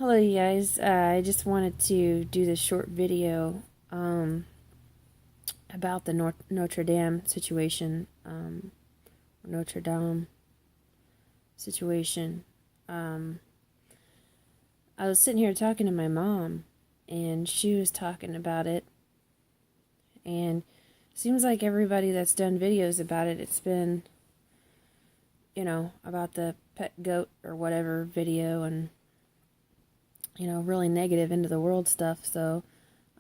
Hello, you guys. I just wanted to do this short video about the Notre Dame situation, Notre Dame situation. Um, I was sitting here talking to my mom, and she was talking about it, and it seems like everybody that's done videos about it, it's been, about the pet goat or whatever video, and really negative into the world stuff. So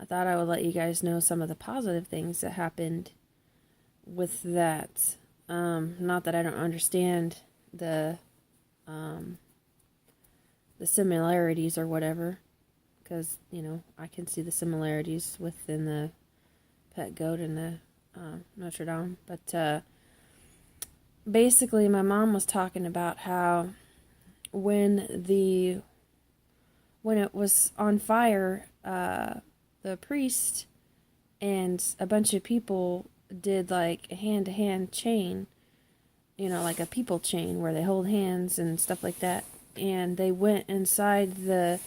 I thought I would let you guys know some of the positive things that happened with that. Not that I don't understand um, the similarities or whatever, because I can see the similarities within the pet goat and the Notre Dame. But basically, my mom was talking about how when it was on fire, the priest and a bunch of people did like a hand-to-hand chain, like a people chain where they hold hands and stuff like that. And they went inside there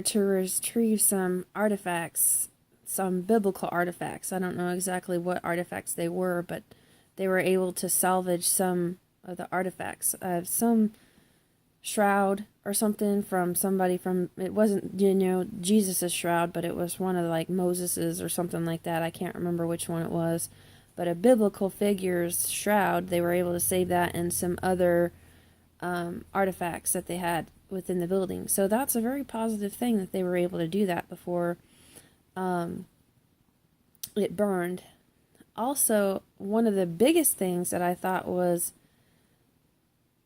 to retrieve some artifacts, some biblical artifacts. I don't know exactly what artifacts they were, but they were able to salvage some of the artifacts. Some shroud or something from somebody from, it wasn't Jesus's shroud, but it was one of like Moses's or something like that. I can't remember which one it was, but a biblical figure's shroud. They were able to save that, and some other artifacts that they had within the building. So that's a very positive thing that they were able to do that before it burned. Also, one of the biggest things that I thought was,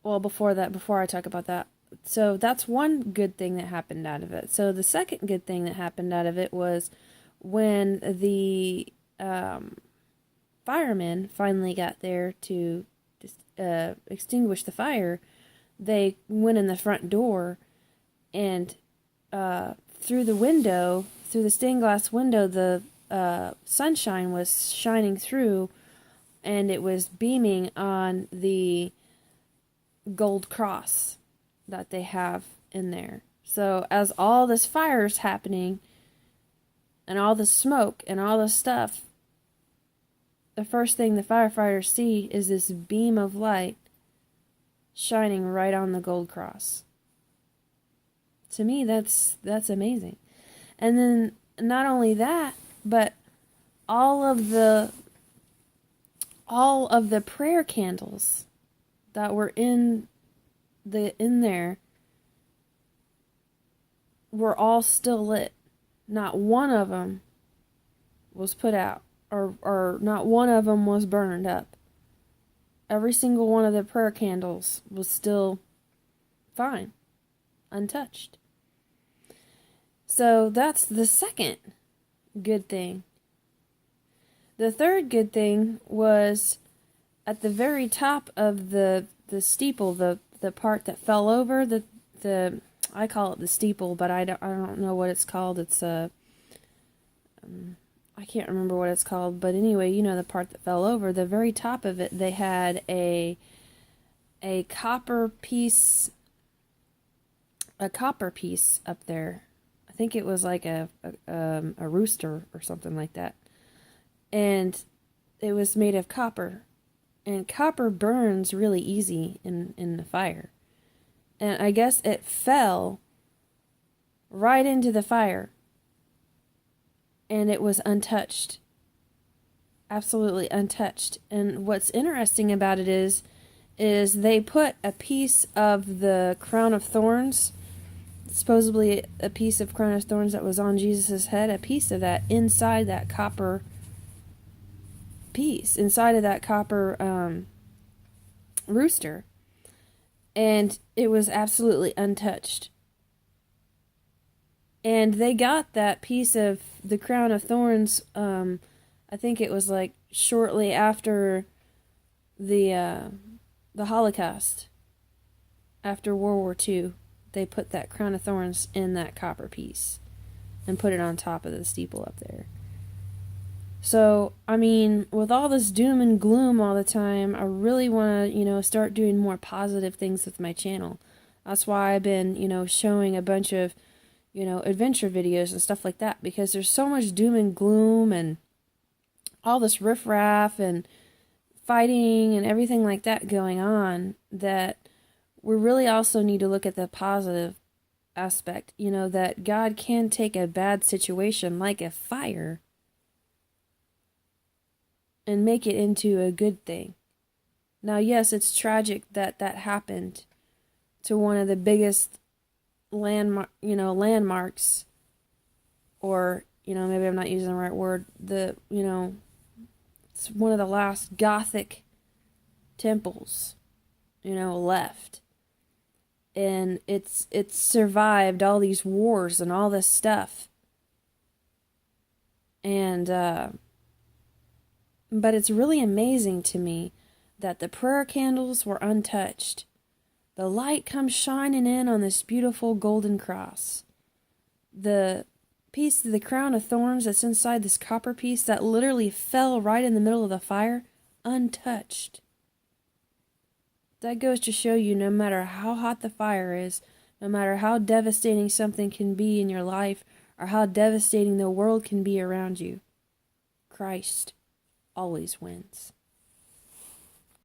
well, before I talk about that, so that's one good thing that happened out of it. So the second good thing that happened out of it was when the firemen finally got there to extinguish the fire. They went in the front door, and through the stained glass window, the sunshine was shining through, and it was beaming on the gold cross that they have in there. So as all this fire is happening and all the smoke and all the stuff, the first thing the firefighters see is this beam of light shining right on the gold cross. To me, that's amazing. And then not only that, but all of the prayer candles that were in there were all still lit. Not one of them was put out, or not one of them was burned up. Every single one of the prayer candles was still fine, untouched. So that's the second good thing. The third good thing was at the very top of the steeple, the part that fell over, the I call it the steeple, but I don't know what it's called. It's I can't remember what it's called, but anyway, the part that fell over, the very top of it, they had a copper piece up there. I think it was like a rooster or something like that, and it was made of copper. And copper burns really easy in the fire. And I guess it fell right into the fire. And it was untouched. Absolutely untouched. And what's interesting about it is they put a piece of the crown of thorns, supposedly a piece of crown of thorns that was on Jesus' head, a piece of that inside that copper piece, inside of that copper rooster, and it was absolutely untouched. And they got that piece of the crown of thorns, I think it was like shortly after the Holocaust, after World War II. They put that crown of thorns in that copper piece and put it on top of the steeple up there. So, I mean, with all this doom and gloom all the time, I really want to, start doing more positive things with my channel. That's why I've been, showing a bunch of, adventure videos and stuff like that, because there's so much doom and gloom and all this riffraff and fighting and everything like that going on, that we really also need to look at the positive aspect, that God can take a bad situation like a fire and make it into a good thing. Now, yes, it's tragic that that happened to one of the biggest landmarks, or, maybe I'm not using the right word, it's one of the last Gothic temples, left. And it's survived all these wars and all this stuff. And, but it's really amazing to me that the prayer candles were untouched. The light comes shining in on this beautiful golden cross. The piece of the crown of thorns that's inside this copper piece that literally fell right in the middle of the fire, untouched. That goes to show you, no matter how hot the fire is, no matter how devastating something can be in your life, or how devastating the world can be around you, Christ always wins.